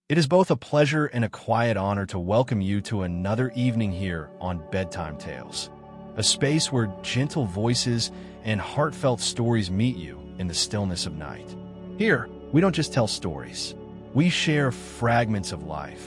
It is both a pleasure and a quiet honor to welcome you to another evening here on Bedtime Tales, a space where gentle voices and heartfelt stories meet you in the stillness of night. Here, we don't just tell stories. We share fragments of life,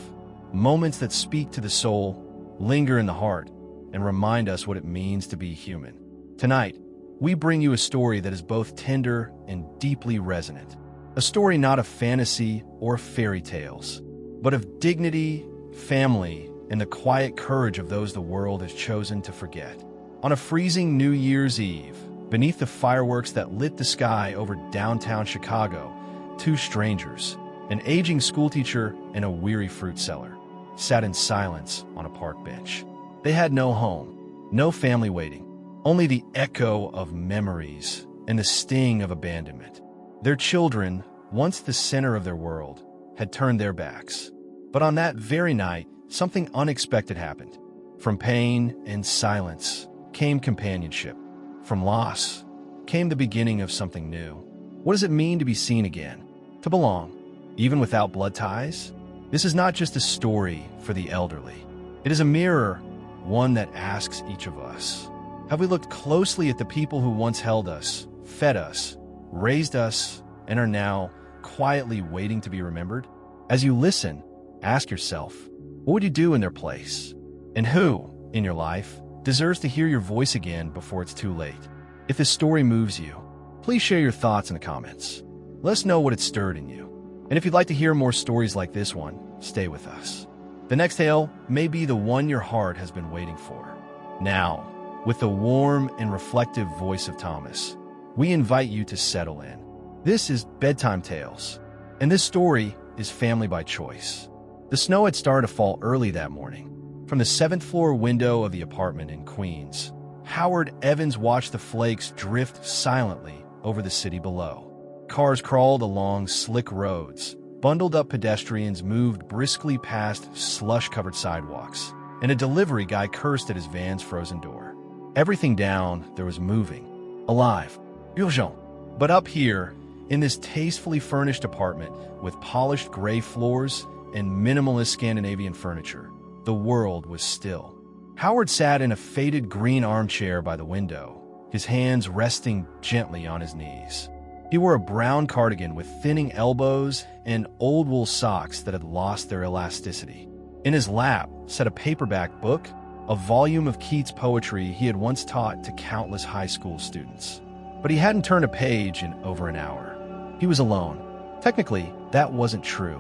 moments that speak to the soul, linger in the heart, and remind us what it means to be human. Tonight, we bring you a story that is both tender and deeply resonant. A story not of fantasy or fairy tales, but of dignity, family, and the quiet courage of those the world has chosen to forget. On a freezing New Year's Eve, beneath the fireworks that lit the sky over downtown Chicago, two strangers, an aging schoolteacher and a weary fruit seller, sat in silence on a park bench. They had no home, no family waiting, only the echo of memories and the sting of abandonment. Their children, once the center of their world, had turned their backs. But on that very night, something unexpected happened. From pain and silence came companionship. From loss came the beginning of something new. What does it mean to be seen again? To belong, even without blood ties? This is not just a story for the elderly. It is a mirror, one that asks each of us. Have we looked closely at the people who once held us, fed us, raised us, and are now quietly waiting to be remembered? As you listen, ask yourself, what would you do in their place? And who, in your life, deserves to hear your voice again before it's too late? If this story moves you, please share your thoughts in the comments. Let us know what it stirred in you. And if you'd like to hear more stories like this one, stay with us. The next tale may be the one your heart has been waiting for. Now, with the warm and reflective voice of Thomas, we invite you to settle in. This is Bedtime Tales, and this story is family by choice. The snow had started to fall early that morning. From the 7th floor window of the apartment in Queens, Howard Evans watched the flakes drift silently over the city below. Cars crawled along slick roads, bundled up pedestrians moved briskly past slush-covered sidewalks, and a delivery guy cursed at his van's frozen door. Everything down there was moving, alive, urgent. But up here, in this tastefully furnished apartment with polished gray floors and minimalist Scandinavian furniture, the world was still. Howard sat in a faded green armchair by the window, his hands resting gently on his knees. He wore a brown cardigan with thinning elbows and old wool socks that had lost their elasticity. In his lap sat a paperback book, a volume of Keats' poetry he had once taught to countless high school students. But he hadn't turned a page in over an hour. He was alone. Technically, that wasn't true.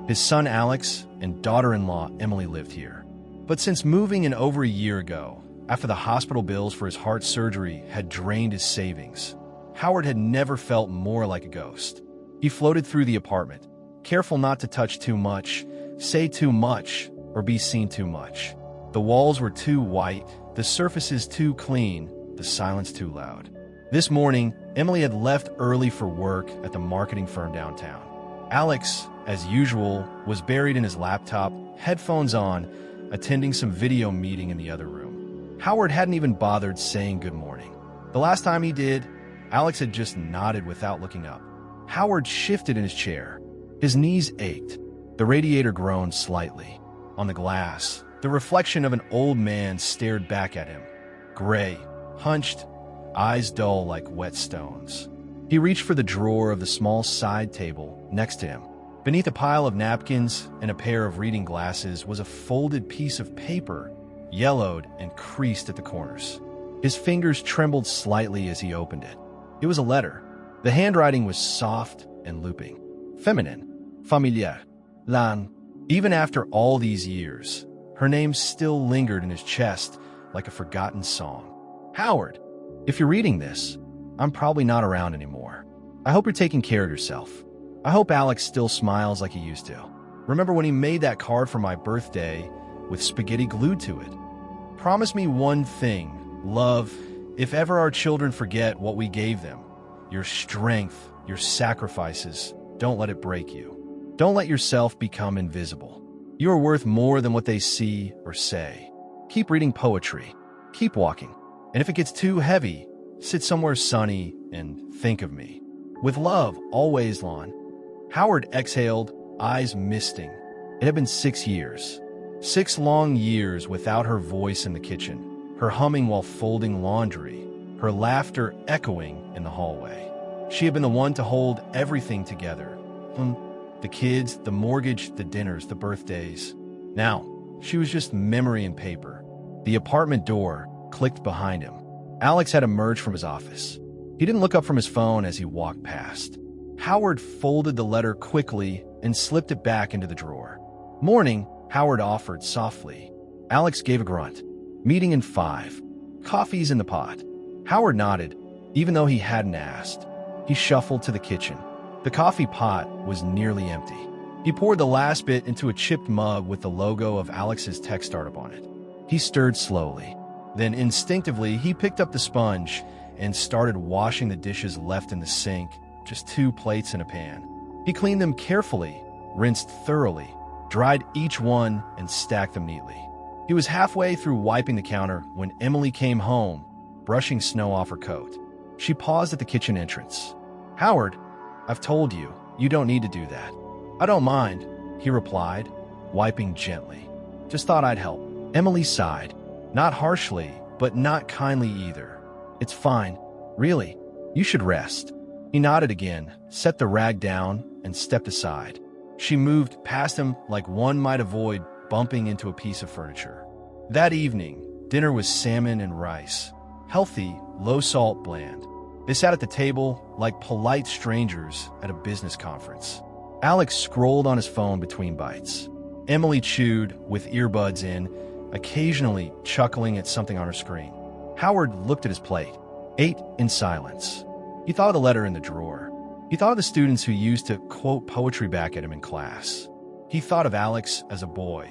His son Alex and daughter-in-law Emily lived here. But since moving in over a year ago, after the hospital bills for his heart surgery had drained his savings, Howard had never felt more like a ghost. He floated through the apartment, careful not to touch too much, say too much, or be seen too much. The walls were too white, the surfaces too clean, the silence too loud. This morning, Emily had left early for work at the marketing firm downtown. Alex, as usual, was buried in his laptop, headphones on, attending some video meeting in the other room. Howard hadn't even bothered saying good morning. The last time he did, Alex had just nodded without looking up. Howard shifted in his chair. His knees ached. The radiator groaned slightly. On the glass, the reflection of an old man stared back at him. Gray, hunched, eyes dull like wet stones. He reached for the drawer of the small side table next to him. Beneath a pile of napkins and a pair of reading glasses was a folded piece of paper, yellowed and creased at the corners. His fingers trembled slightly as he opened it. It was a letter. The handwriting was soft and looping. Feminine. Familiar. Lan. Even after all these years, her name still lingered in his chest like a forgotten song. Howard, if you're reading this, I'm probably not around anymore. I hope you're taking care of yourself. I hope Alex still smiles like he used to. Remember when he made that card for my birthday with spaghetti glued to it? Promise me one thing, love, if ever our children forget what we gave them, your strength, your sacrifices, don't let it break you. Don't let yourself become invisible. You are worth more than what they see or say. Keep reading poetry. Keep walking. And if it gets too heavy, sit somewhere sunny and think of me. With love, always, Lon. Howard exhaled, eyes misting, It had been 6 years. 6 long years without her voice in the kitchen, her humming while folding laundry, her laughter echoing in the hallway. She had been the one to hold everything together. The kids, the mortgage, the dinners, the birthdays. Now, she was just memory and paper. The apartment door clicked behind him. Alex had emerged from his office. He didn't look up from his phone as he walked past. Howard folded the letter quickly and slipped it back into the drawer. "Morning," Howard offered softly. Alex gave a grunt. "Meeting in 5. Coffee's in the pot." Howard nodded, even though he hadn't asked. He shuffled to the kitchen. The coffee pot was nearly empty. He poured the last bit into a chipped mug with the logo of Alex's tech startup on it. He stirred slowly. Then instinctively, he picked up the sponge and started washing the dishes left in the sink, just 2 plates and a pan. He cleaned them carefully, rinsed thoroughly, dried each one, and stacked them neatly. He was halfway through wiping the counter when Emily came home, brushing snow off her coat. She paused at the kitchen entrance. "Howard, I've told you, you don't need to do that." "I don't mind," he replied, wiping gently. "Just thought I'd help." Emily sighed, not harshly, but not kindly either. "It's fine. Really, you should rest." He nodded again, set the rag down, and stepped aside. She moved past him like one might avoid bumping into a piece of furniture. That evening, dinner was salmon and rice. Healthy, low-salt, bland. They sat at the table like polite strangers at a business conference. Alex scrolled on his phone between bites. Emily chewed, with earbuds in, occasionally chuckling at something on her screen. Howard looked at his plate, ate in silence. He thought of the letter in the drawer. He thought of the students who used to quote poetry back at him in class. He thought of Alex as a boy,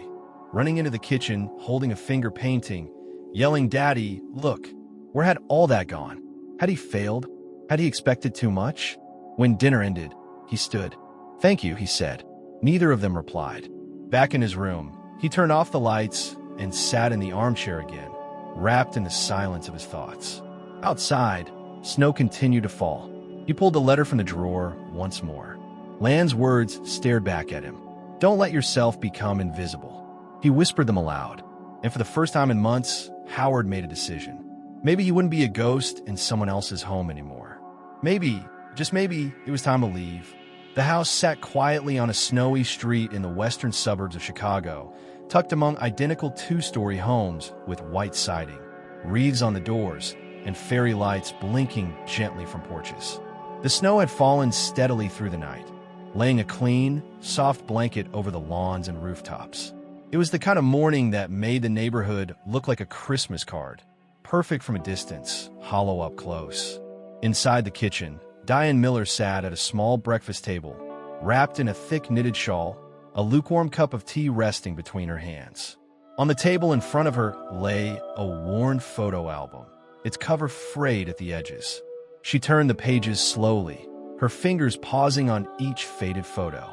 running into the kitchen, holding a finger painting, yelling, "Daddy, look." Where had all that gone? Had he failed? Had he expected too much? When dinner ended, he stood. "Thank you," he said. Neither of them replied. Back in his room, he turned off the lights and sat in the armchair again, wrapped in the silence of his thoughts. Outside, snow continued to fall. He pulled the letter from the drawer once more. Land's words stared back at him. "Don't let yourself become invisible." He whispered them aloud. And for the first time in months, Howard made a decision. Maybe he wouldn't be a ghost in someone else's home anymore. Maybe, just maybe, it was time to leave. The house sat quietly on a snowy street in the western suburbs of Chicago, tucked among identical 2-story homes with white siding, wreaths on the doors, and fairy lights blinking gently from porches. The snow had fallen steadily through the night, laying a clean, soft blanket over the lawns and rooftops. It was the kind of morning that made the neighborhood look like a Christmas card, perfect from a distance, hollow up close. Inside the kitchen, Diane Miller sat at a small breakfast table, wrapped in a thick knitted shawl, a lukewarm cup of tea resting between her hands. On the table in front of her lay a worn photo album, its cover frayed at the edges. She turned the pages slowly, her fingers pausing on each faded photo.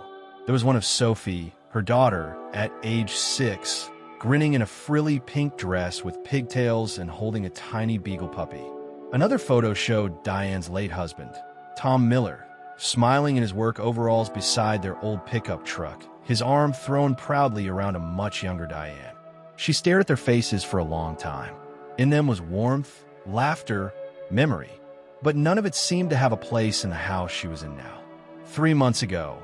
There was one of Sophie, her daughter, at age 6, grinning in a frilly pink dress with pigtails and holding a tiny beagle puppy. Another photo showed Diane's late husband, Tom Miller, smiling in his work overalls beside their old pickup truck, his arm thrown proudly around a much younger Diane. She stared at their faces for a long time. In them was warmth, laughter, memory. But none of it seemed to have a place in the house she was in now. 3 months ago,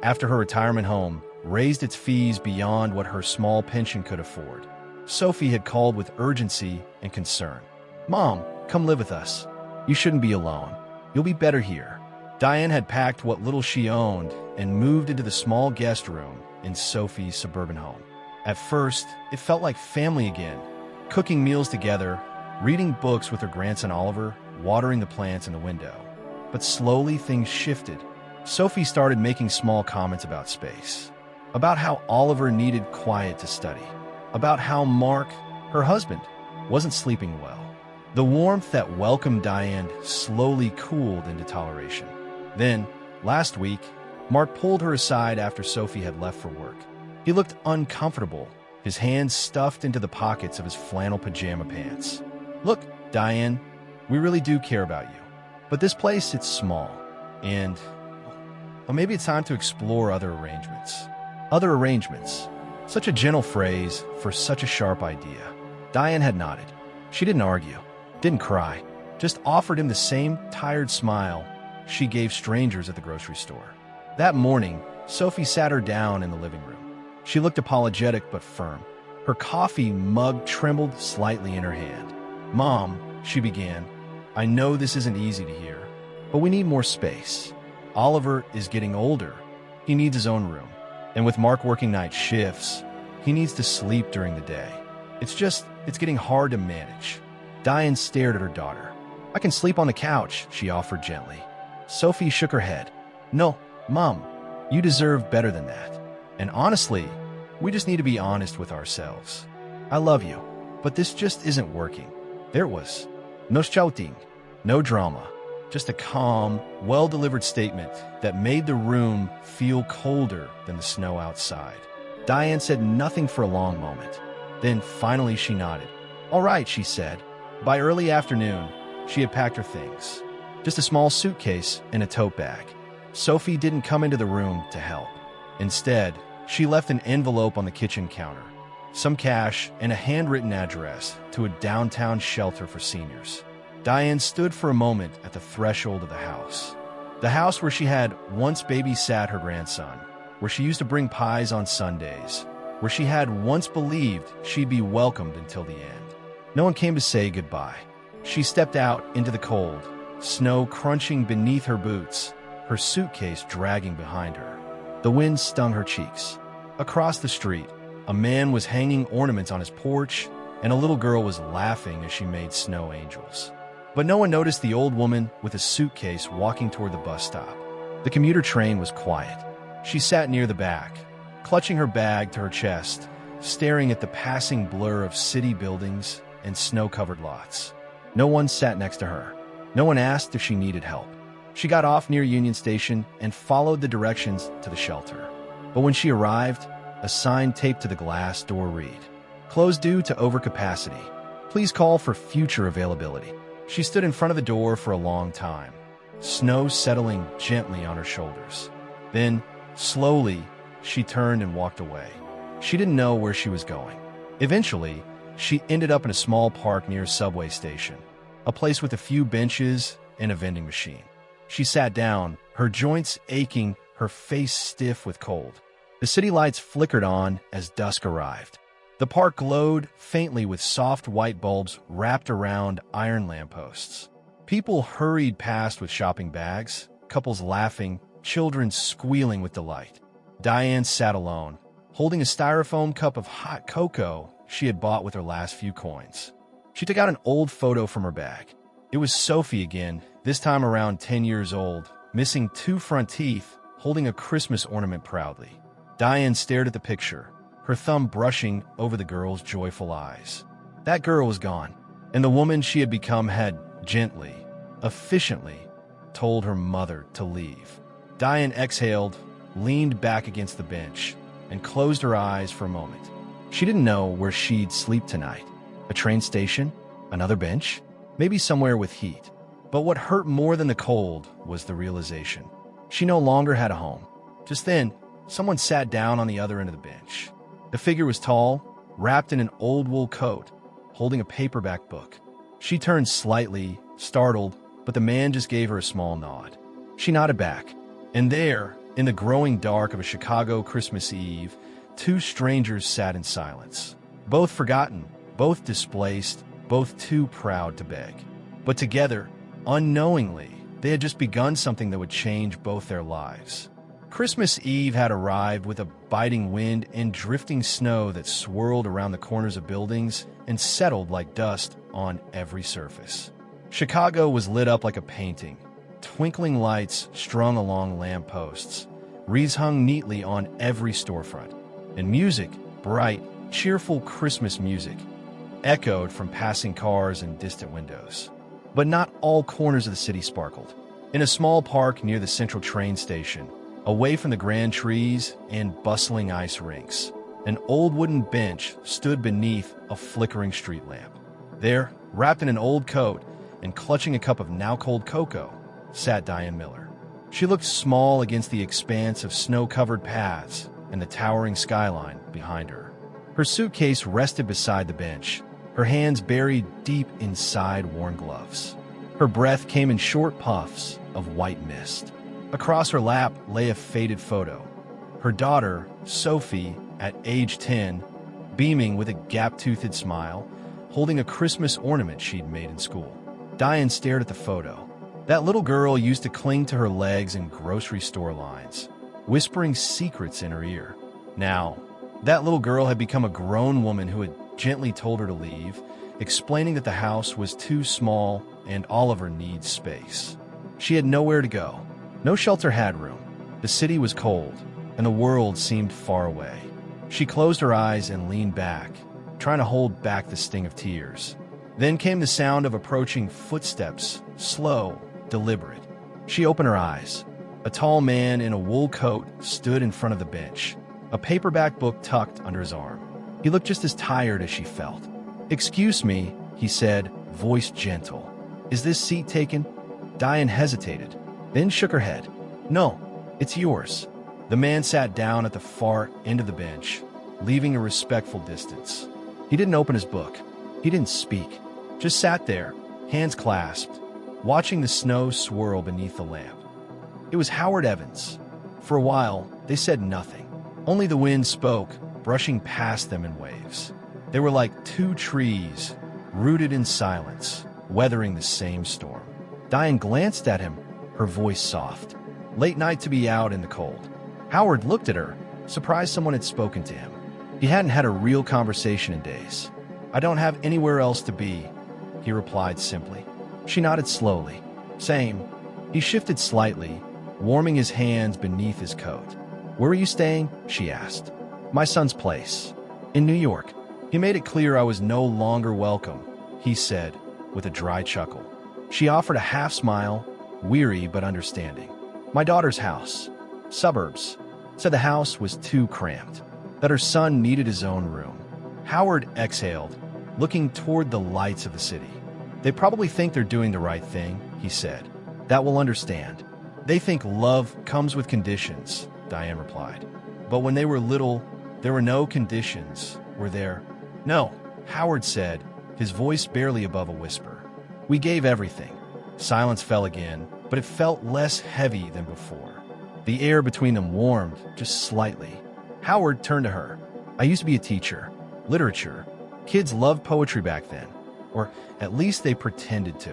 after her retirement home raised its fees beyond what her small pension could afford, Sophie had called with urgency and concern. "Mom, come live with us. You shouldn't be alone. You'll be better here." Diane had packed what little she owned and moved into the small guest room in Sophie's suburban home. At first, it felt like family again, cooking meals together, reading books with her grandson Oliver, watering the plants in the window. But slowly things shifted. Sophie started making small comments about space, about how Oliver needed quiet to study, about how Mark, her husband, wasn't sleeping well. The warmth that welcomed Diane slowly cooled into toleration. Then, last week, Mark pulled her aside after Sophie had left for work. He looked uncomfortable, his hands stuffed into the pockets of his flannel pajama pants. "Look, Diane, we really do care about you. But this place, it's small. And, well, maybe it's time to explore other arrangements." Other arrangements. Such a gentle phrase for such a sharp idea. Diane had nodded. She didn't argue, didn't cry, just offered him the same tired smile she gave strangers at the grocery store. That morning, Sophie sat her down in the living room. She looked apologetic but firm. Her coffee mug trembled slightly in her hand. "Mom," she began, "I know this isn't easy to hear, but we need more space. Oliver is getting older. He needs his own room. And with Mark working night shifts, he needs to sleep during the day. It's getting hard to manage." Diane stared at her daughter. "I can sleep on the couch," she offered gently. Sophie shook her head. "No, Mom, you deserve better than that. And honestly, we just need to be honest with ourselves. I love you, but this just isn't working." There was no shouting, no drama, just a calm, well-delivered statement that made the room feel colder than the snow outside. Diane said nothing for a long moment. Then finally she nodded. "All right," she said. By early afternoon, she had packed her things. Just a small suitcase and a tote bag. Sophie didn't come into the room to help. Instead, she left an envelope on the kitchen counter, some cash, and a handwritten address to a downtown shelter for seniors. Diane stood for a moment at the threshold of the house where she had once babysat her grandson, where she used to bring pies on Sundays, where she had once believed she'd be welcomed until the end. No one came to say goodbye. She stepped out into the cold, snow crunching beneath her boots, her suitcase dragging behind her. The wind stung her cheeks. Across the street, a man was hanging ornaments on his porch, and a little girl was laughing as she made snow angels. But no one noticed the old woman with a suitcase walking toward the bus stop. The commuter train was quiet. She sat near the back, clutching her bag to her chest, staring at the passing blur of city buildings and snow-covered lots. No one sat next to her. No one asked if she needed help. She got off near Union Station and followed the directions to the shelter. But when she arrived, a sign taped to the glass door read, "Closed due to overcapacity. Please call for future availability." She stood in front of the door for a long time, snow settling gently on her shoulders. Then, slowly, she turned and walked away. She didn't know where she was going. Eventually, she ended up in a small park near a subway station, a place with a few benches and a vending machine. She sat down, her joints aching, her face stiff with cold. The city lights flickered on as dusk arrived. The park glowed faintly with soft white bulbs wrapped around iron lampposts. People hurried past with shopping bags, couples laughing, children squealing with delight. Diane sat alone, holding a styrofoam cup of hot cocoa she had bought with her last few coins. She took out an old photo from her bag. It was Sophie again, this time around 10 years old, missing 2 front teeth, holding a Christmas ornament proudly. Diane stared at the picture, her thumb brushing over the girl's joyful eyes. That girl was gone, and the woman she had become had gently, efficiently, told her mother to leave. Diane exhaled, leaned back against the bench, and closed her eyes for a moment. She didn't know where she'd sleep tonight. A train station? Another bench? Maybe somewhere with heat. But what hurt more than the cold was the realization. She no longer had a home. Just then, someone sat down on the other end of the bench. The figure was tall, wrapped in an old wool coat, holding a paperback book. She turned slightly, startled, but the man just gave her a small nod. She nodded back, and there, in the growing dark of a Chicago Christmas Eve, 2 strangers sat in silence. Both forgotten, both displaced, both too proud to beg. But together, unknowingly, they had just begun something that would change both their lives. Christmas Eve had arrived with a biting wind and drifting snow that swirled around the corners of buildings and settled like dust on every surface. Chicago was lit up like a painting, twinkling lights strung along lampposts, wreaths hung neatly on every storefront, and music, bright, cheerful Christmas music, echoed from passing cars and distant windows. But not all corners of the city sparkled. In a small park near the central train station, away from the grand trees and bustling ice rinks, an old wooden bench stood beneath a flickering street lamp. There, wrapped in an old coat and clutching a cup of now-cold cocoa, sat Diane Miller. She looked small against the expanse of snow-covered paths and the towering skyline behind her. Her suitcase rested beside the bench, her hands buried deep inside worn gloves. Her breath came in short puffs of white mist. Across her lap lay a faded photo. Her daughter, Sophie, at age 10, beaming with a gap-toothed smile, holding a Christmas ornament she'd made in school. Diane stared at the photo. That little girl used to cling to her legs in grocery store lines, whispering secrets in her ear. Now, that little girl had become a grown woman who had gently told her to leave, explaining that the house was too small and Oliver needs space. She had nowhere to go. No shelter had room. The city was cold, and the world seemed far away. She closed her eyes and leaned back, trying to hold back the sting of tears. Then came the sound of approaching footsteps, slow, deliberate. She opened her eyes. A tall man in a wool coat stood in front of the bench, a paperback book tucked under his arm. He looked just as tired as she felt. "Excuse me," he said, voice gentle. "Is this seat taken?" Diane hesitated, then shook her head. "No, it's yours." The man sat down at the far end of the bench, leaving a respectful distance. He didn't open his book. He didn't speak. Just sat there, hands clasped, watching the snow swirl beneath the lamp. It was Howard Evans. For a while, they said nothing. Only the wind spoke, brushing past them in waves. They were like two trees, rooted in silence, weathering the same storm. Diane glanced at him, her voice soft. Late night to be out in the cold. Howard looked at her, surprised someone had spoken to him. He hadn't had a real conversation in days. "I don't have anywhere else to be," he replied simply. She nodded slowly. "Same." He shifted slightly, warming his hands beneath his coat. "Where are you staying?" she asked. "My son's place. In New York." He made it clear I was no longer welcome, he said, with a dry chuckle. She offered a half smile, weary but understanding. "My daughter's house. Suburbs." Said the house was too cramped, that her son needed his own room. Howard exhaled, looking toward the lights of the city. "They probably think they're doing the right thing," he said. "That will understand. They think love comes with conditions," Diane replied. "But when they were little, there were no conditions, were there?" "No," Howard said, his voice barely above a whisper. "We gave everything." Silence fell again, but it felt less heavy than before. The air between them warmed just slightly. Howard turned to her. "I used to be a teacher. Literature. Kids loved poetry back then. Or at least they pretended to."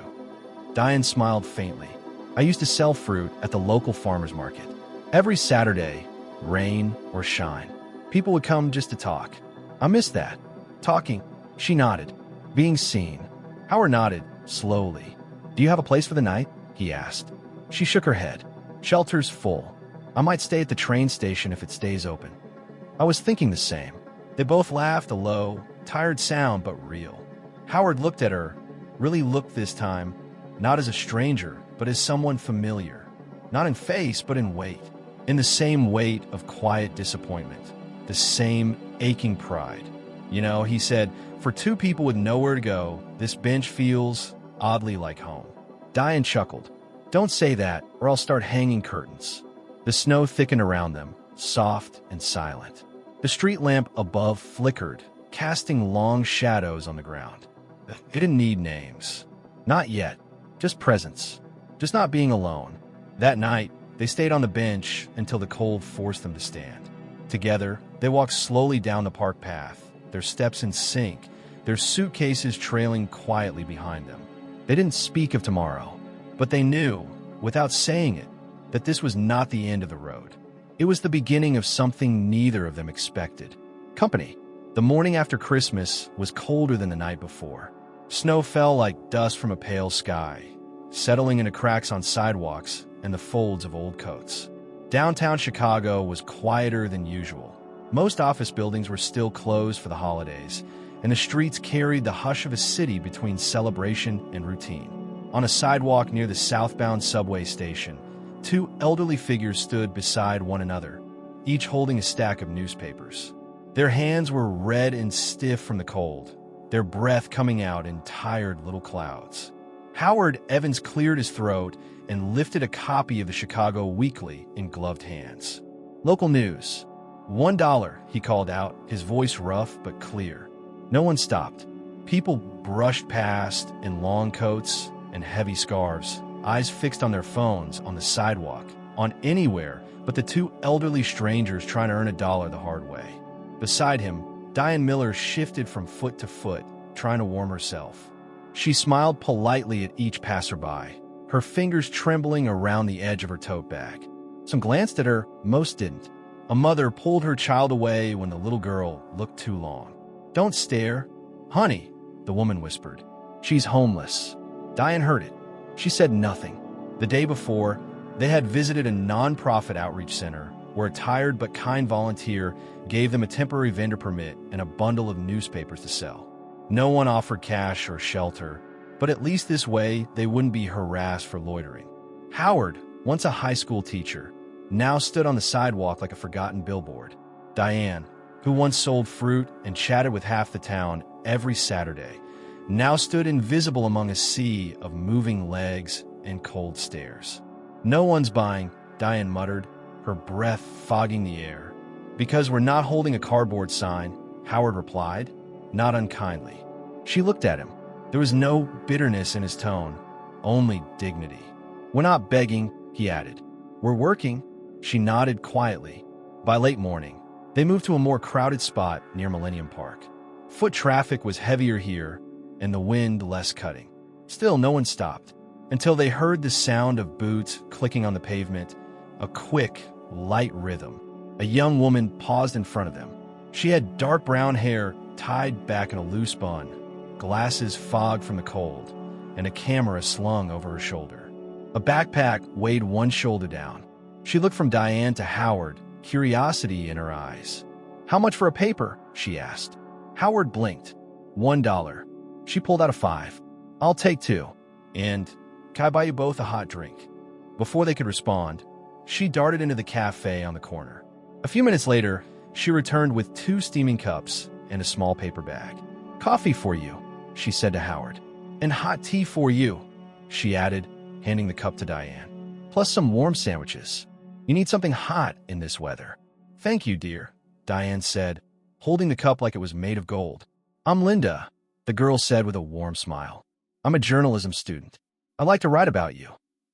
Diane smiled faintly. "I used to sell fruit at the local farmer's market. Every Saturday, rain or shine. People would come just to talk. I miss that. Talking." She nodded. "Being seen." Howard nodded, slowly. "Do you have a place for the night?" he asked. She shook her head. "Shelter's full. I might stay at the train station if it stays open." I was thinking the same. They both laughed, a low, tired sound, but real. Howard looked at her, really looked this time, not as a stranger, but as someone familiar. Not in face, but in weight. In the same weight of quiet disappointment. The same aching pride. "You know," he said, "for two people with nowhere to go, this bench feels oddly like home." Diane chuckled. "Don't say that, or I'll start hanging curtains." The snow thickened around them, soft and silent. The street lamp above flickered, casting long shadows on the ground. It didn't need names. Not yet. Just presence. Just not being alone. That night, they stayed on the bench until the cold forced them to stand. Together, they walked slowly down the park path, their steps in sync, their suitcases trailing quietly behind them. They didn't speak of tomorrow, but they knew, without saying it, that this was not the end of the road. It was the beginning of something neither of them expected. Company. The morning after Christmas was colder than the night before. Snow fell like dust from a pale sky, settling into cracks on sidewalks and the folds of old coats. Downtown Chicago was quieter than usual. Most office buildings were still closed for the holidays, and the streets carried the hush of a city between celebration and routine. On a sidewalk near the southbound subway station, two elderly figures stood beside one another, each holding a stack of newspapers. Their hands were red and stiff from the cold, their breath coming out in tired little clouds. Howard Evans cleared his throat and lifted a copy of the Chicago Weekly in gloved hands. "Local news. $1, he called out, his voice rough but clear. No one stopped. People brushed past in long coats and heavy scarves, eyes fixed on their phones, on the sidewalk, on anywhere but the two elderly strangers trying to earn $1 the hard way. Beside him, Diane Miller shifted from foot to foot, trying to warm herself. She smiled politely at each passerby, her fingers trembling around the edge of her tote bag. Some glanced at her, most didn't. A mother pulled her child away when the little girl looked too long. "Don't stare." "Honey," the woman whispered. "She's homeless." Diane heard it. She said nothing. The day before, they had visited a non-profit outreach center where a tired but kind volunteer gave them a temporary vendor permit and a bundle of newspapers to sell. No one offered cash or shelter, but at least this way they wouldn't be harassed for loitering. Howard, once a high school teacher, now stood on the sidewalk like a forgotten billboard. Diane, who once sold fruit and chatted with half the town every Saturday, now stood invisible among a sea of moving legs and cold stares. "No one's buying," Diane muttered, her breath fogging the air. "Because we're not holding a cardboard sign," Howard replied, not unkindly. She looked at him. There was no bitterness in his tone, only dignity. "We're not begging," he added. "We're working." She nodded quietly. By late morning, they moved to a more crowded spot near Millennium Park. Foot traffic was heavier here, and the wind less cutting. Still, no one stopped, until they heard the sound of boots clicking on the pavement, a quick, light rhythm. A young woman paused in front of them. She had dark brown hair tied back in a loose bun, glasses fogged from the cold, and a camera slung over her shoulder. A backpack weighed one shoulder down. She looked from Diane to Howard, curiosity in her eyes. "How much for a paper?" she asked. Howard blinked. $1. She pulled out a 5. "I'll take 2. And can I buy you both a hot drink?" Before they could respond, she darted into the cafe on the corner. A few minutes later, she returned with 2 steaming cups and a small paper bag. "Coffee for you," she said to Howard. "And hot tea for you," she added, handing the cup to Diane. "Plus some warm sandwiches. You need something hot in this weather." "Thank you, dear," Diane said, holding the cup like it was made of gold. "I'm Linda," the girl said with a warm smile. "I'm a journalism student. I'd like to write about you,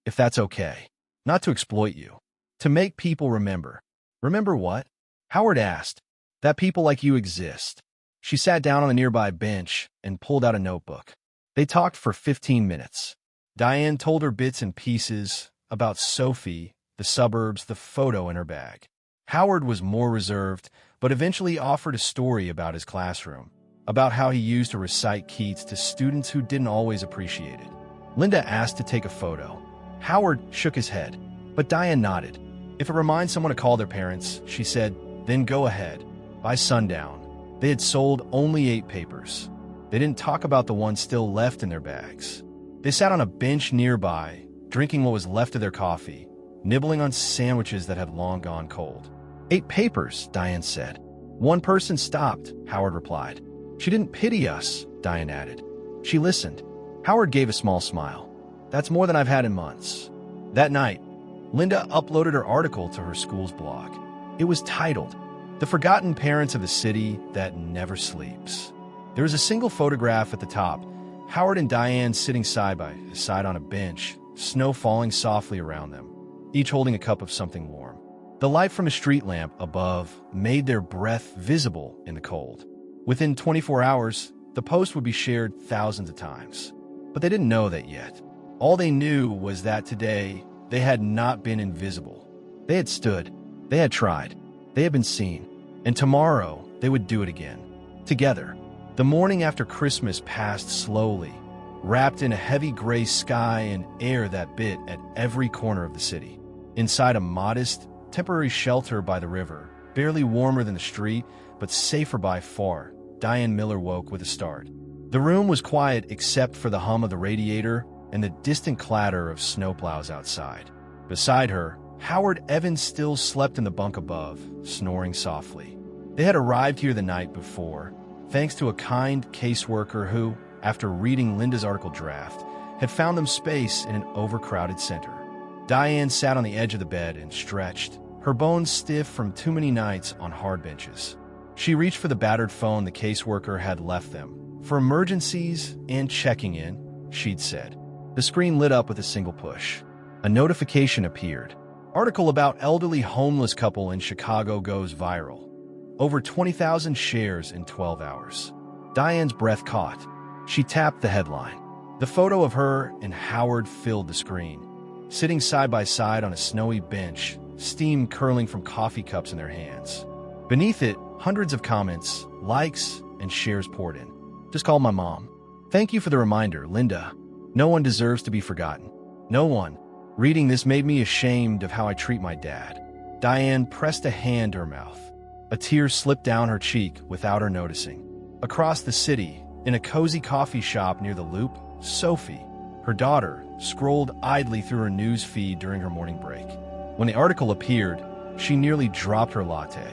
if that's okay. Not to exploit you. To make people remember." "Remember what?" Howard asked. "That people like you exist." She sat down on a nearby bench and pulled out a notebook. They talked for 15 minutes. Diane told her bits and pieces about Sophie, the suburbs, the photo in her bag. Howard was more reserved, but eventually offered a story about his classroom, about how he used to recite Keats to students who didn't always appreciate it. Linda asked to take a photo. Howard shook his head, but Diane nodded. If it reminds someone to call their parents, she said, then go ahead. By sundown, they had sold only 8 papers. They didn't talk about the ones still left in their bags. They sat on a bench nearby, drinking what was left of their coffee, nibbling on sandwiches that had long gone cold. 8 papers, Diane said. One person stopped, Howard replied. She didn't pity us, Diane added. She listened. Howard gave a small smile. That's more than I've had in months. That night, Linda uploaded her article to her school's blog. It was titled, The Forgotten Parents of the City That Never Sleeps. There was a single photograph at the top, Howard and Diane sitting side by side on a bench, snow falling softly around them, each holding a cup of something warm. The light from a street lamp above made their breath visible in the cold. Within 24 hours, the post would be shared thousands of times. But they didn't know that yet. All they knew was that today, they had not been invisible. They had stood. They had tried. They had been seen. And tomorrow, they would do it again. Together. The morning after Christmas passed slowly, wrapped in a heavy gray sky and air that bit at every corner of the city. Inside a modest, temporary shelter by the river, barely warmer than the street, but safer by far, Diane Miller woke with a start. The room was quiet except for the hum of the radiator and the distant clatter of snowplows outside. Beside her, Howard Evans still slept in the bunk above, snoring softly. They had arrived here the night before, thanks to a kind caseworker who, after reading Linda's article draft, had found them space in an overcrowded center. Diane sat on the edge of the bed and stretched, her bones stiff from too many nights on hard benches. She reached for the battered phone the caseworker had left them. For emergencies and checking in, she'd said. The screen lit up with a single push. A notification appeared. Article about elderly homeless couple in Chicago goes viral. Over 20,000 shares in 12 hours. Diane's breath caught. She tapped the headline. The photo of her and Howard filled the screen, sitting side by side on a snowy bench, steam curling from coffee cups in their hands. Beneath it, hundreds of comments, likes, and shares poured in. Just called my mom. Thank you for the reminder, Linda. No one deserves to be forgotten. No one. Reading this made me ashamed of how I treat my dad. Diane pressed a hand to her mouth. A tear slipped down her cheek without her noticing. Across the city, in a cozy coffee shop near the Loop, Sophie, her daughter, scrolled idly through her news feed during her morning break. When the article appeared, she nearly dropped her latte.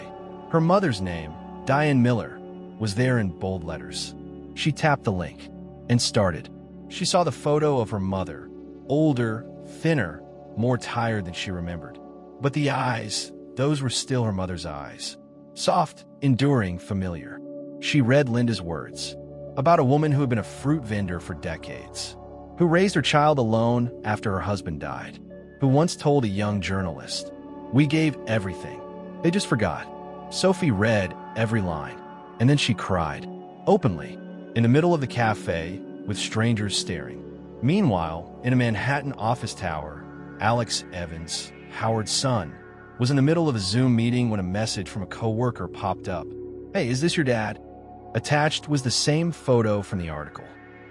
Her mother's name, Diane Miller, was there in bold letters. She tapped the link and started. She saw the photo of her mother, older, thinner, more tired than she remembered. But the eyes, those were still her mother's eyes. Soft, enduring, familiar. She read Linda's words about a woman who had been a fruit vendor for decades, who raised her child alone after her husband died, who once told a young journalist, "We gave everything. They just forgot." Sophie read every line, and then she cried, openly, in the middle of the cafe, with strangers staring. Meanwhile, in a Manhattan office tower, Alex Evans, Howard's son, was in the middle of a Zoom meeting when a message from a coworker popped up. "Hey, is this your dad?" Attached was the same photo from the article.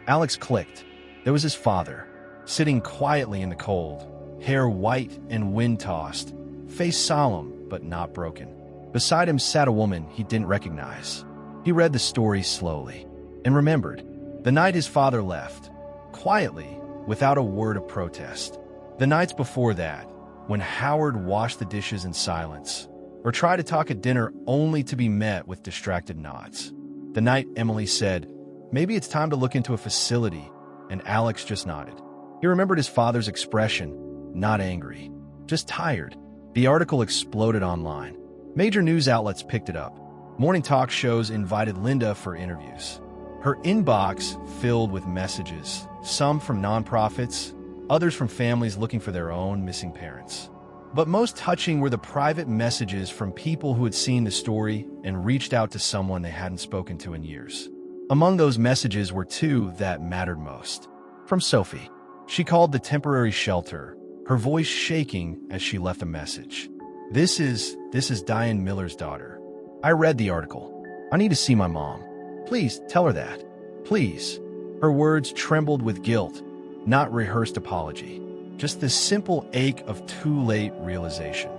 Alex clicked. There was his father, sitting quietly in the cold, hair white and wind-tossed, face solemn but not broken. Beside him sat a woman he didn't recognize. He read the story slowly and remembered the night his father left, quietly, without a word of protest. The nights before that, when Howard washed the dishes in silence, or tried to talk at dinner only to be met with distracted nods. The night Emily said, "Maybe it's time to look into a facility," and Alex just nodded. He remembered his father's expression, not angry, just tired. The article exploded online. Major news outlets picked it up. Morning talk shows invited Linda for interviews. Her inbox filled with messages, some from nonprofits, others from families looking for their own missing parents. But most touching were the private messages from people who had seen the story and reached out to someone they hadn't spoken to in years. Among those messages were two that mattered most. From Sophie. She called the temporary shelter, her voice shaking as she left a message. This is Diane Miller's daughter. I read the article. I need to see my mom. Please tell her that. Please." Her words trembled with guilt, not rehearsed apology. Just the simple ache of too late realization.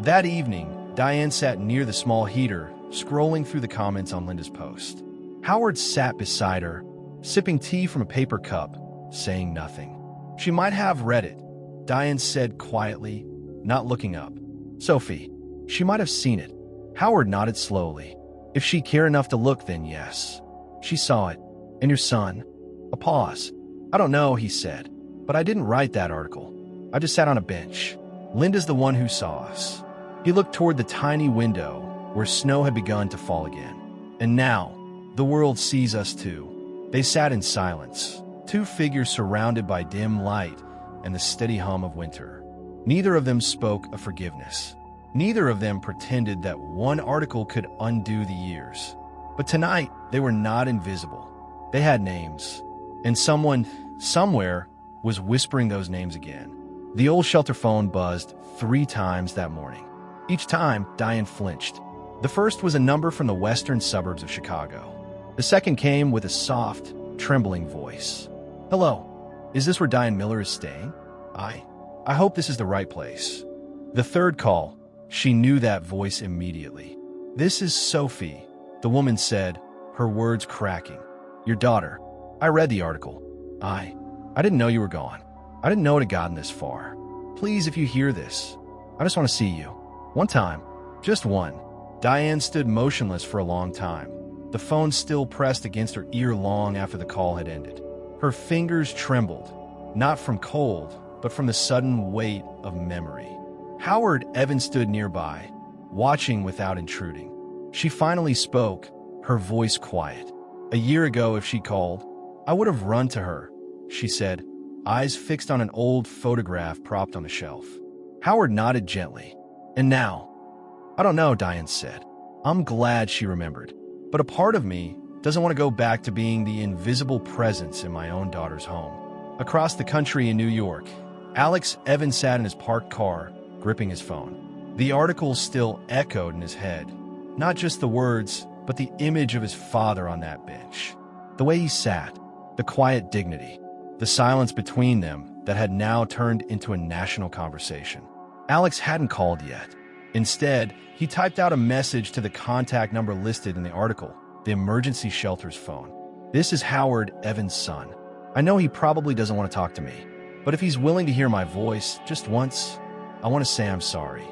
That evening, Diane sat near the small heater, scrolling through the comments on Linda's post. Howard sat beside her, sipping tea from a paper cup, saying nothing. She might have read it, Diane said quietly, not looking up. Sophie, she might have seen it. Howard nodded slowly. If she cared enough to look, then yes. She saw it. And your son? A pause. I don't know, he said. But I didn't write that article. I just sat on a bench. Linda's the one who saw us. He looked toward the tiny window where snow had begun to fall again. And now, the world sees us too. They sat in silence, two figures surrounded by dim light and the steady hum of winter. Neither of them spoke of forgiveness. Neither of them pretended that one article could undo the years. But tonight, they were not invisible. They had names. And someone, somewhere, was whispering those names again. The old shelter phone buzzed 3 times that morning. Each time, Diane flinched. The first was a number from the western suburbs of Chicago. The second came with a soft, trembling voice. Hello, is this where Diane Miller is staying? I hope this is the right place. The third call, she knew that voice immediately. This is Sophie, the woman said, her words cracking. Your daughter. I read the article. I didn't know you were gone. I didn't know it had gotten this far. Please, if you hear this, I just want to see you. One time. Just one. Diane stood motionless for a long time, the phone still pressed against her ear long after the call had ended. Her fingers trembled, not from cold, but from the sudden weight of memory. Howard Evans stood nearby, watching without intruding. She finally spoke, her voice quiet. A year ago, if she called, I would have run to her, she said, eyes fixed on an old photograph propped on a shelf. Howard nodded gently. And now? I don't know, Diane said. I'm glad she remembered. But a part of me doesn't want to go back to being the invisible presence in my own daughter's home. Across the country in New York, Alex Evans sat in his parked car, gripping his phone. The article still echoed in his head. Not just the words, but the image of his father on that bench. The way he sat, the quiet dignity, the silence between them that had now turned into a national conversation. Alex hadn't called yet. Instead, he typed out a message to the contact number listed in the article, the emergency shelter's phone. This is Howard Evans' son. I know he probably doesn't want to talk to me, but if he's willing to hear my voice just once, I want to say I'm sorry.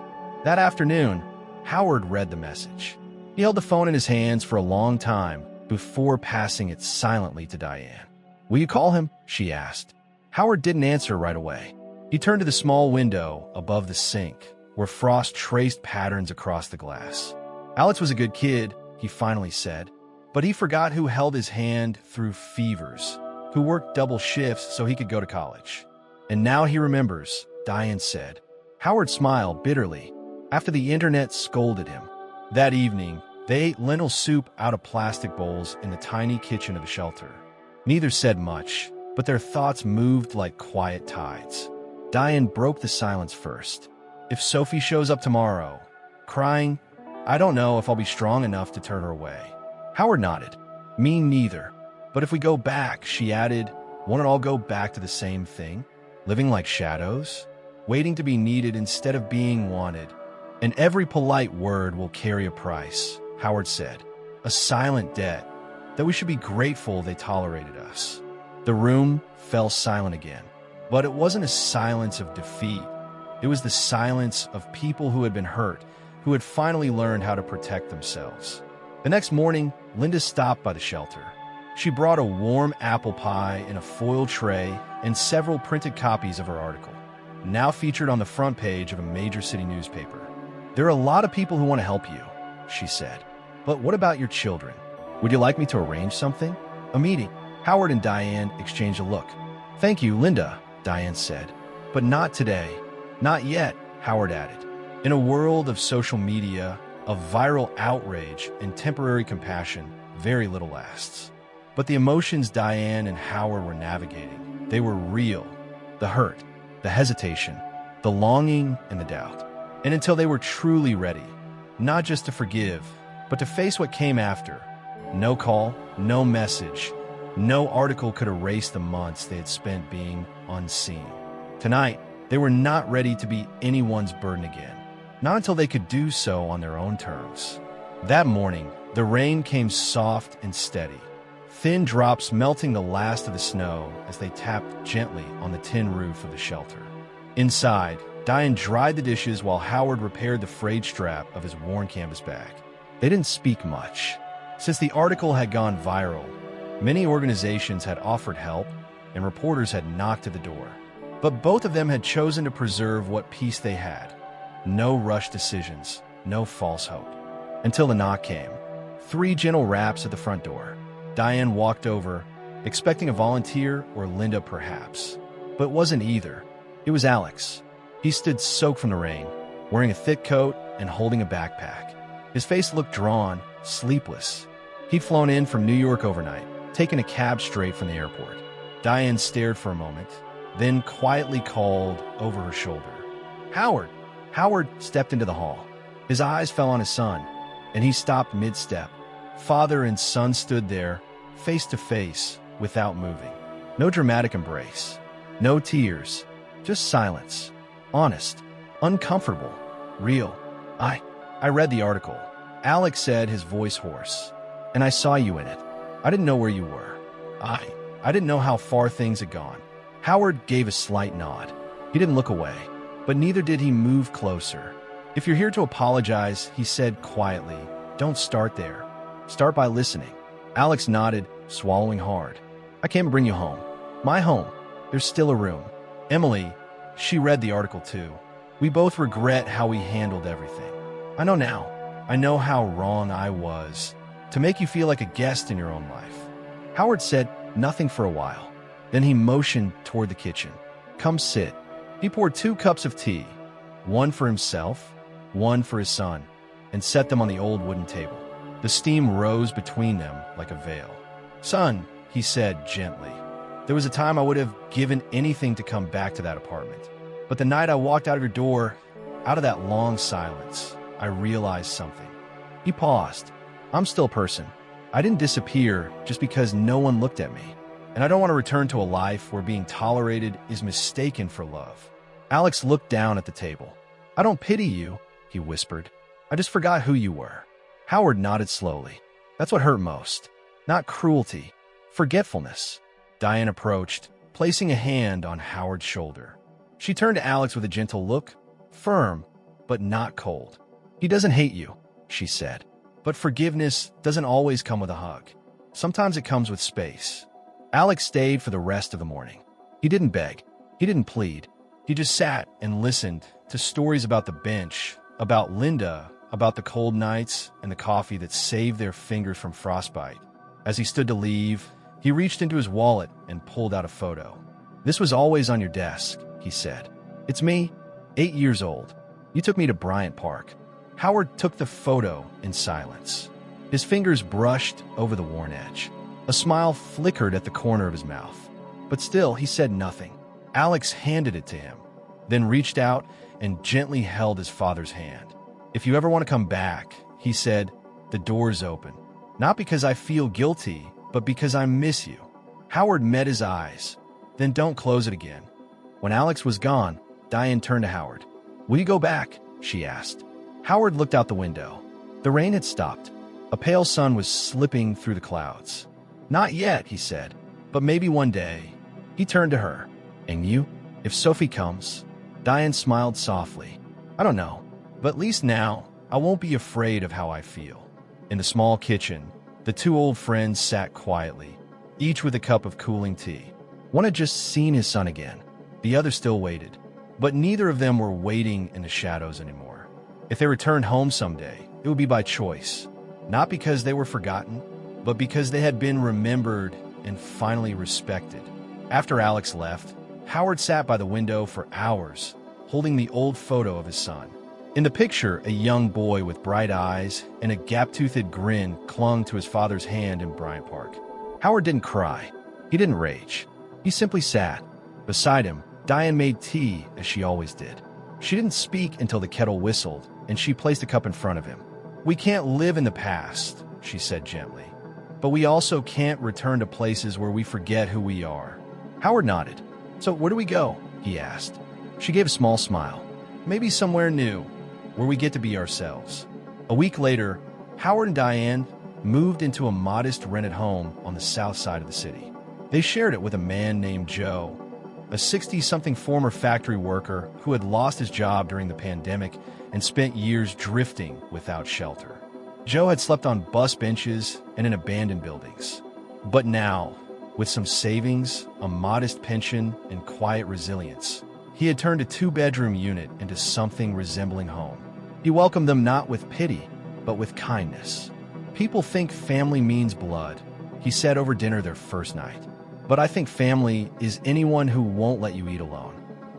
That afternoon, Howard read the message. He held the phone in his hands for a long time before passing it silently to Diane. Will you call him? She asked. Howard didn't answer right away. He turned to the small window above the sink, where frost traced patterns across the glass. Alex was a good kid, he finally said, but he forgot who held his hand through fevers, who worked double shifts so he could go to college. And now he remembers, Diane said. Howard smiled bitterly after the internet scolded him. That evening, they ate lentil soup out of plastic bowls in the tiny kitchen of the shelter. Neither said much, but their thoughts moved like quiet tides. Diane broke the silence first. If Sophie shows up tomorrow, crying, I don't know if I'll be strong enough to turn her away. Howard nodded. Me neither. But if we go back, she added, won't it all go back to the same thing? Living like shadows? Waiting to be needed instead of being wanted. And every polite word will carry a price, Howard said. A silent debt that we should be grateful they tolerated us. The room fell silent again. But it wasn't a silence of defeat. It was the silence of people who had been hurt, who had finally learned how to protect themselves. The next morning, Linda stopped by the shelter. She brought a warm apple pie in a foil tray and several printed copies of her article, now featured on the front page of a major city newspaper. There are a lot of people who want to help you, she said. But what about your children? Would you like me to arrange something? A meeting? Howard and Diane exchanged a look. Thank you, Linda, Diane said. But not today. Not yet, Howard added. In a world of social media, of viral outrage and temporary compassion, very little lasts. But the emotions Diane and Howard were navigating, they were real. The hurt, the hesitation, the longing, and the doubt. And until they were truly ready, not just to forgive, but to face what came after, no call, no message, no article could erase the months they had spent being unseen. Tonight, they were not ready to be anyone's burden again, not until they could do so on their own terms. That morning, the rain came soft and steady, thin drops melting the last of the snow as they tapped gently on the tin roof of the shelter. Inside, Diane dried the dishes while Howard repaired the frayed strap of his worn canvas bag. They didn't speak much. Since the article had gone viral, many organizations had offered help and reporters had knocked at the door. But both of them had chosen to preserve what peace they had. No rushed decisions, no false hope. Until the knock came. 3 gentle raps at the front door. Diane walked over, expecting a volunteer or Linda perhaps. But it wasn't either. It was Alex. He stood soaked from the rain, wearing a thick coat and holding a backpack. His face looked drawn, sleepless. He'd flown in from New York overnight, taken a cab straight from the airport. Diane stared for a moment, then quietly called over her shoulder. Howard! Howard stepped into the hall. His eyes fell on his son, and he stopped mid-step. Father and son stood there, face to face, without moving. No dramatic embrace. No tears. Just silence. Honest. Uncomfortable. Real. I read the article. Alex said, his voice hoarse. And I saw you in it. I didn't know where you were. I didn't know how far things had gone. Howard gave a slight nod. He didn't look away, but neither did he move closer. If you're here to apologize, he said quietly, don't start there. Start by listening. Alex nodded, swallowing hard. I came to bring you home. My home. There's still a room. Emily, she read the article too. We both regret how we handled everything. I know now. I know how wrong I was to make you feel like a guest in your own life." Howard said nothing for a while. Then he motioned toward the kitchen. "Come sit." He poured 2 cups of tea, one for himself, one for his son, and set them on the old wooden table. The steam rose between them like a veil. "Son," he said gently, "there was a time I would have given anything to come back to that apartment. But the night I walked out of your door, out of that long silence, I realized something." He paused. "I'm still a person. I didn't disappear just because no one looked at me. And I don't want to return to a life where being tolerated is mistaken for love." Alex looked down at the table. "I don't pity you," he whispered. "I just forgot who you were." Howard nodded slowly. "That's what hurt most. Not cruelty, forgetfulness." Diane approached, placing a hand on Howard's shoulder. She turned to Alex with a gentle look, firm, but not cold. "He doesn't hate you," she said. "But forgiveness doesn't always come with a hug. Sometimes it comes with space." Alex stayed for the rest of the morning. He didn't beg. He didn't plead. He just sat and listened to stories about the bench, about Linda, about the cold nights and the coffee that saved their fingers from frostbite. As he stood to leave, he reached into his wallet and pulled out a photo. "This was always on your desk," he said. "It's me, 8 years old. You took me to Bryant Park." Howard took the photo in silence. His fingers brushed over the worn edge. A smile flickered at the corner of his mouth. But still, he said nothing. Alex handed it to him, then reached out and gently held his father's hand. "If you ever want to come back," he said, "the door's open. Not because I feel guilty, but because I miss you." Howard met his eyes. "Then don't close it again." When Alex was gone, Diane turned to Howard. "Will you go back?" she asked. Howard looked out the window. The rain had stopped. A pale sun was slipping through the clouds. "Not yet," he said, "but maybe one day." He turned to her. "And you? If Sophie comes?" Diane smiled softly. "I don't know, but at least now I won't be afraid of how I feel." In the small kitchen, the 2 old friends sat quietly, each with a cup of cooling tea. One had just seen his son again. The other still waited. But neither of them were waiting in the shadows anymore. If they returned home someday, it would be by choice. Not because they were forgotten, but because they had been remembered and finally respected. After Alex left, Howard sat by the window for hours, holding the old photo of his son. In the picture, a young boy with bright eyes and a gap-toothed grin clung to his father's hand in Bryant Park. Howard didn't cry. He didn't rage. He simply sat. Beside him, Diane made tea as she always did. She didn't speak until the kettle whistled, and she placed a cup in front of him. "We can't live in the past," she said gently. "But we also can't return to places where we forget who we are." Howard nodded. "So where do we go?" he asked. She gave a small smile. "Maybe somewhere new, where we get to be ourselves." A week later, Howard and Diane moved into a modest rented home on the south side of the city. They shared it with a man named Joe, a 60-something former factory worker who had lost his job during the pandemic and spent years drifting without shelter. Joe had slept on bus benches and in abandoned buildings. But now, with some savings, a modest pension, and quiet resilience, he had turned a 2-bedroom unit into something resembling home. He welcomed them not with pity, but with kindness. "People think family means blood," he said over dinner their first night. "But I think family is anyone who won't let you eat alone."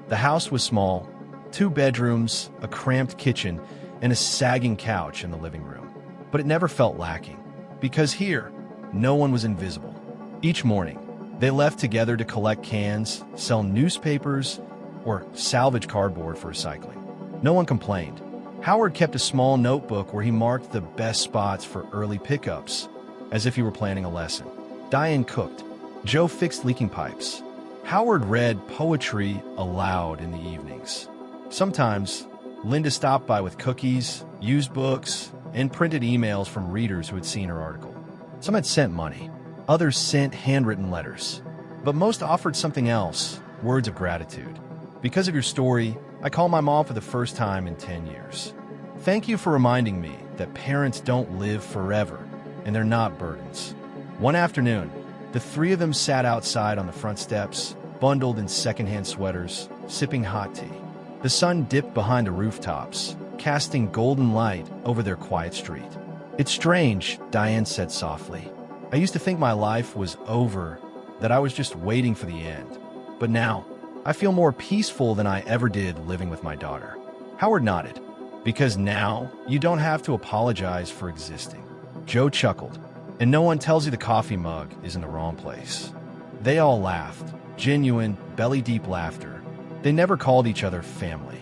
The house was small, 2 bedrooms, a cramped kitchen, and a sagging couch in the living room. But it never felt lacking, because here, no one was invisible. Each morning, they left together to collect cans, sell newspapers, or salvage cardboard for recycling. No one complained. Howard kept a small notebook where he marked the best spots for early pickups, as if he were planning a lesson. Diane cooked. Joe fixed leaking pipes. Howard read poetry aloud in the evenings. Sometimes, Linda stopped by with cookies, used books, and printed emails from readers who had seen her article. Some had sent money. Others sent handwritten letters. But most offered something else, words of gratitude. "Because of your story, I called my mom for the first time in 10 years. Thank you for reminding me that parents don't live forever, and they're not burdens." One afternoon, the 3 of them sat outside on the front steps, bundled in secondhand sweaters, sipping hot tea. The sun dipped behind the rooftops, casting golden light over their quiet street. "It's strange," Diane said softly. "I used to think my life was over, that I was just waiting for the end. But now, I feel more peaceful than I ever did living with my daughter." Howard nodded. "Because now, you don't have to apologize for existing." Joe chuckled. "And no one tells you the coffee mug is in the wrong place." They all laughed, genuine, belly-deep laughter. They never called each other family.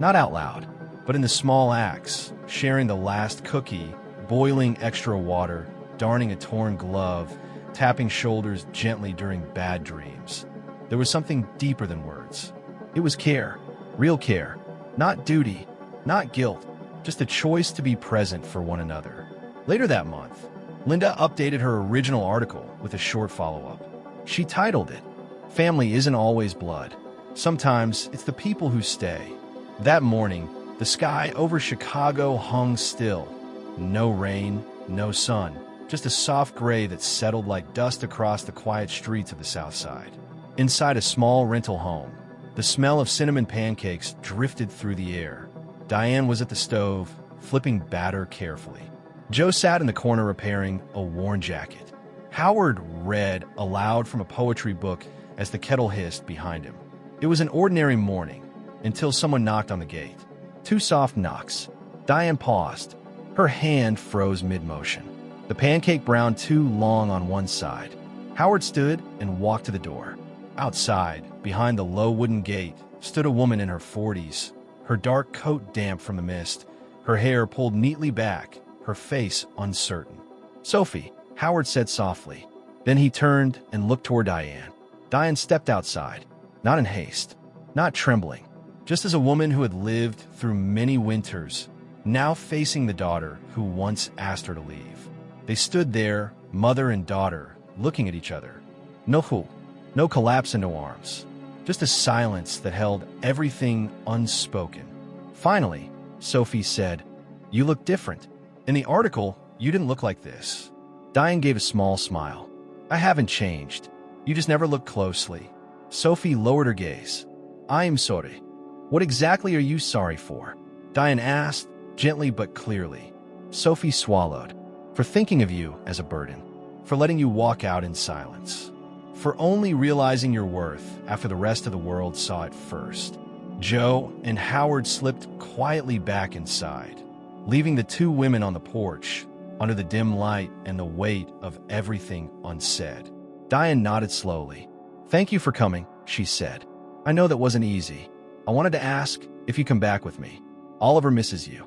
Not out loud, but in the small acts, sharing the last cookie, boiling extra water, darning a torn glove, tapping shoulders gently during bad dreams. There was something deeper than words. It was care, real care, not duty, not guilt, just a choice to be present for one another. Later that month, Linda updated her original article with a short follow-up. She titled it, "Family Isn't Always Blood. Sometimes it's the people who stay." That morning, the sky over Chicago hung still. No rain, no sun, just a soft gray that settled like dust across the quiet streets of the South Side. Inside a small rental home, the smell of cinnamon pancakes drifted through the air. Diane was at the stove, flipping batter carefully. Joe sat in the corner repairing a worn jacket. Howard read aloud from a poetry book as the kettle hissed behind him. It was an ordinary morning, until someone knocked on the gate. 2 soft knocks. Diane paused. Her hand froze mid-motion. The pancake browned too long on one side. Howard stood and walked to the door. Outside, behind the low wooden gate, stood a woman in her 40s, her dark coat damp from the mist, her hair pulled neatly back, her face uncertain. "Sophie," Howard said softly. Then he turned and looked toward Diane. Diane stepped outside, not in haste, not trembling, just as a woman who had lived through many winters, now facing the daughter who once asked her to leave. They stood there, mother and daughter, looking at each other. No collapse into arms, just a silence that held everything unspoken. Finally, Sophie said, "You look different. In the article, you didn't look like this." Diane gave a small smile. "I haven't changed. You just never looked closely." Sophie lowered her gaze. "I am sorry." "What exactly are you sorry for?" Diane asked, gently but clearly. Sophie swallowed. "For thinking of you as a burden. For letting you walk out in silence. For only realizing your worth after the rest of the world saw it first." Joe and Howard slipped quietly back inside, leaving the 2 women on the porch, under the dim light and the weight of everything unsaid. Diane nodded slowly. "Thank you for coming," she said. "I know that wasn't easy. I wanted to ask if you come back with me. Oliver misses you."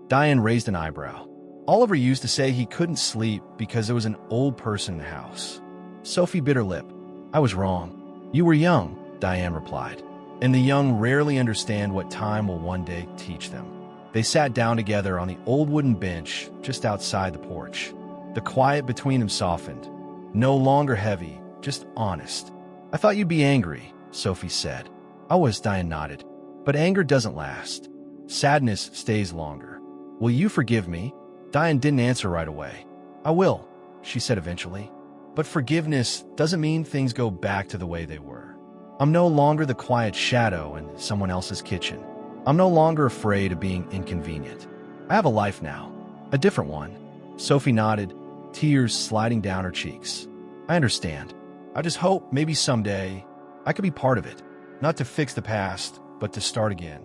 Diane raised an eyebrow. "Oliver used to say he couldn't sleep because there was an old person in the house." Sophie bit her lip. "I was wrong. You were young," Diane replied. "And the young rarely understand what time will one day teach them." They sat down together on the old wooden bench just outside the porch. The quiet between them softened. No longer heavy, just honest. "I thought you'd be angry," Sophie said. "I was," Diane nodded. "But anger doesn't last. Sadness stays longer. Will you forgive me?" Diane didn't answer right away. "I will," she said eventually. "But forgiveness doesn't mean things go back to the way they were. I'm no longer the quiet shadow in someone else's kitchen. I'm no longer afraid of being inconvenient. I have a life now, a different one." Sophie nodded, tears sliding down her cheeks. "I understand. I just hope maybe someday I could be part of it, not to fix the past, but to start again."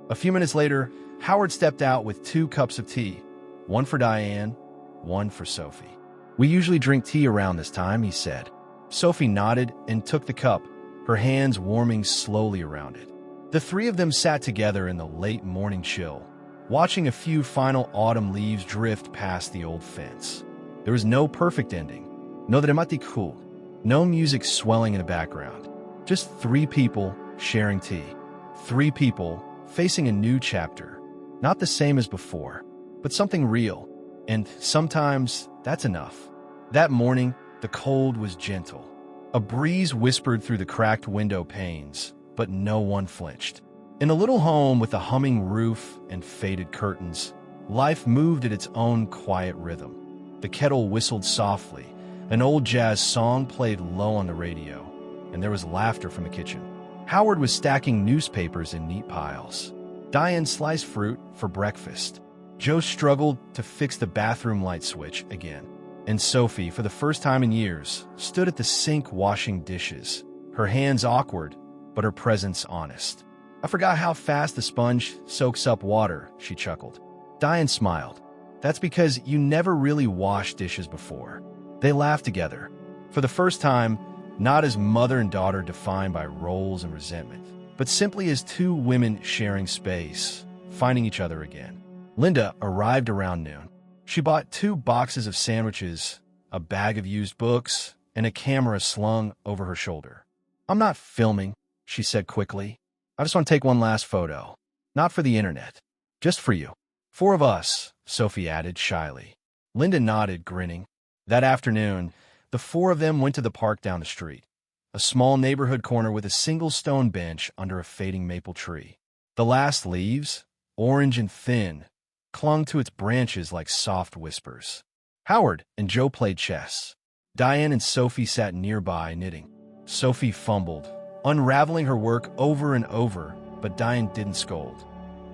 A few minutes later, Howard stepped out with 2 cups of tea, one for Diane, one for Sophie. "We usually drink tea around this time," he said. Sophie nodded and took the cup, her hands warming slowly around it. The 3 of them sat together in the late morning chill, watching a few final autumn leaves drift past the old fence. There was no perfect ending, no dramatic, no music swelling in the background. Just 3 people sharing tea. 3 people facing a new chapter. Not the same as before, but something real. And sometimes that's enough. That morning, the cold was gentle. A breeze whispered through the cracked window panes, but no one flinched. In a little home with a humming roof and faded curtains, life moved at its own quiet rhythm. The kettle whistled softly, an old jazz song played low on the radio, and there was laughter from the kitchen. Howard was stacking newspapers in neat piles. Diane sliced fruit for breakfast. Joe struggled to fix the bathroom light switch again. And Sophie, for the first time in years, stood at the sink washing dishes, her hands awkward, but her presence honest. "I forgot how fast the sponge soaks up water," she chuckled. Diane smiled. "That's because you never really washed dishes before." They laughed together. For the first time, not as mother and daughter defined by roles and resentment, but simply as two women sharing space, finding each other again. Linda arrived around noon. She bought 2 boxes of sandwiches, a bag of used books, and a camera slung over her shoulder. "I'm not filming," she said quickly. "I just want to take one last photo. Not for the internet. Just for you." "4 of us," Sophie added shyly. Linda nodded, grinning. That afternoon, the 4 of them went to the park down the street, a small neighborhood corner with a single stone bench under a fading maple tree. The last leaves, orange and thin, clung to its branches like soft whispers. Howard and Joe played chess. Diane and Sophie sat nearby, knitting. Sophie fumbled, unraveling her work over and over, but Diane didn't scold,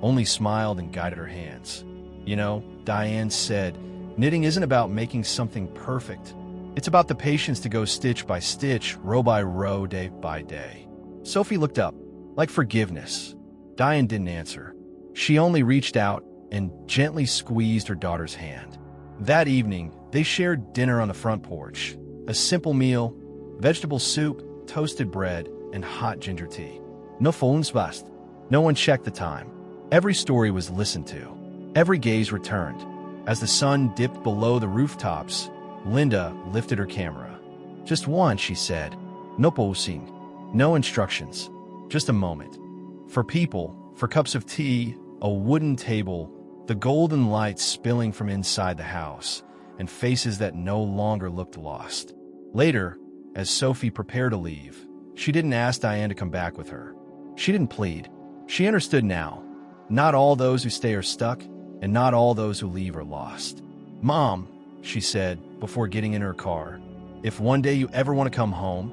only smiled and guided her hands. "You know," Diane said, "knitting isn't about making something perfect. It's about the patience to go stitch by stitch, row by row, day by day." Sophie looked up, like forgiveness. Diane didn't answer. She only reached out and gently squeezed her daughter's hand. That evening, they shared dinner on the front porch. A simple meal, vegetable soup, toasted bread, and hot ginger tea. No phones bust. No one checked the time. Every story was listened to. Every gaze returned. As the sun dipped below the rooftops, Linda lifted her camera. "Just one," she said. "No posing. No instructions. Just a moment. For people, for cups of tea, a wooden table, the golden light spilling from inside the house, and faces that no longer looked lost." Later, as Sophie prepared to leave, she didn't ask Diane to come back with her. She didn't plead. She understood now. Not all those who stay are stuck, and not all those who leave are lost. "Mom," she said before getting in her car, "if one day you ever want to come home,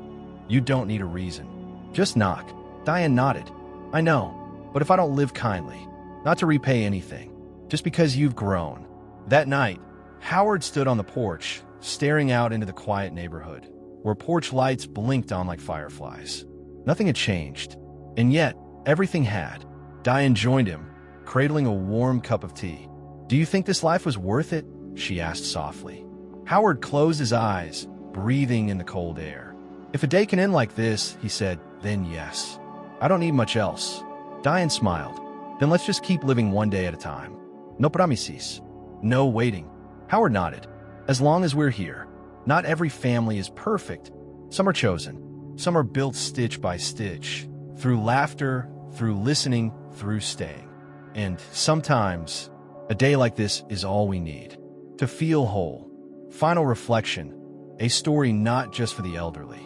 you don't need a reason. Just knock." Diane nodded. "I know, but if I don't live kindly, not to repay anything, just because you've grown." That night, Howard stood on the porch, staring out into the quiet neighborhood, where porch lights blinked on like fireflies. Nothing had changed, and yet everything had. Diane joined him, cradling a warm cup of tea. "Do you think this life was worth it?" she asked softly. Howard closed his eyes, breathing in the cold air. "If a day can end like this," he said, "then yes. I don't need much else." Diane smiled. "Then let's just keep living one day at a time. No promises. No waiting." Howard nodded. "As long as we're here. Not every family is perfect. Some are chosen. Some are built stitch by stitch, through laughter, through listening, through staying. And sometimes, a day like this is all we need to feel whole." Final reflection, a story not just for the elderly.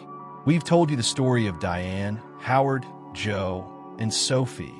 We've told you the story of Diane, Howard, Joe, and Sophie.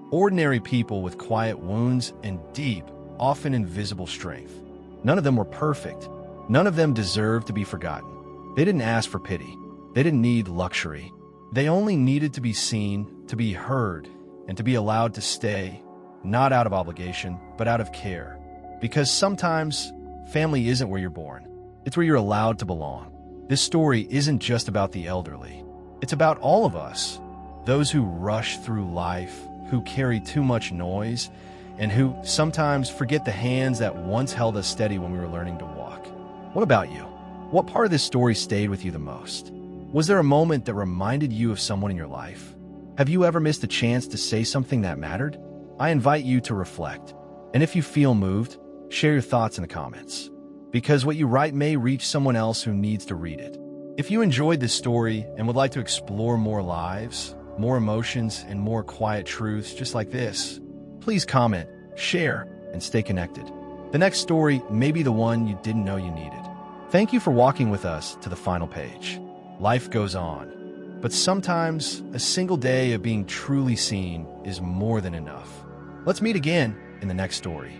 Ordinary people with quiet wounds and deep, often invisible strength. None of them were perfect. None of them deserved to be forgotten. They didn't ask for pity. They didn't need luxury. They only needed to be seen, to be heard, and to be allowed to stay, not out of obligation, but out of care. Because sometimes, family isn't where you're born. It's where you're allowed to belong. This story isn't just about the elderly. It's about all of us. Those who rush through life, who carry too much noise, and who sometimes forget the hands that once held us steady when we were learning to walk. What about you? What part of this story stayed with you the most? Was there a moment that reminded you of someone in your life? Have you ever missed a chance to say something that mattered? I invite you to reflect. And if you feel moved, share your thoughts in the comments. Because what you write may reach someone else who needs to read it. If you enjoyed this story and would like to explore more lives, more emotions, and more quiet truths just like this, please comment, share, and stay connected. The next story may be the one you didn't know you needed. Thank you for walking with us to the final page. Life goes on, but sometimes a single day of being truly seen is more than enough. Let's meet again in the next story.